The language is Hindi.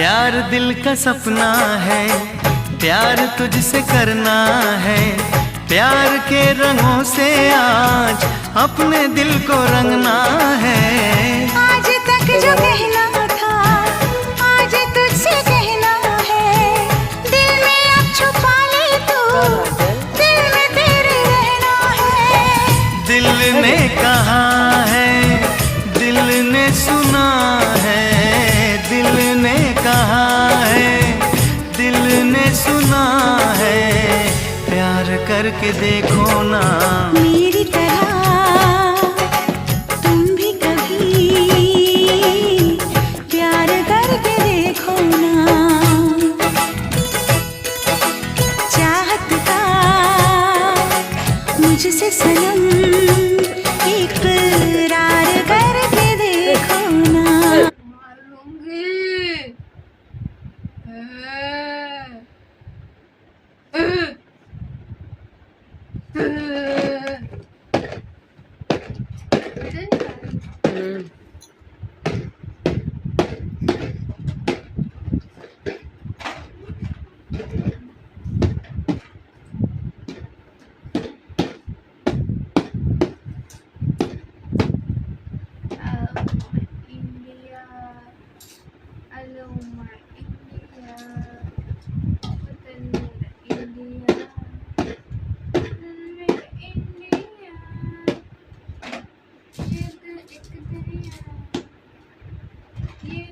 प्यार दिल का सपना है, प्यार तुझसे करना है। प्यार के रंगों से आज अपने दिल को रंगना है। आज तक जो कहना था आज तुझसे कहना है। दिल में अब छुपा ले तू, दिल में तेरे रहना है। दिल ने कहा है, दिल ने सुना है। दिल ने कहा है, दिल ने सुना है। प्यार करके देखो ना मेरी तरह तुम भी कभी प्यार करके देखो ना। चाहत का मुझसे सनम इकरार करके देखो ना।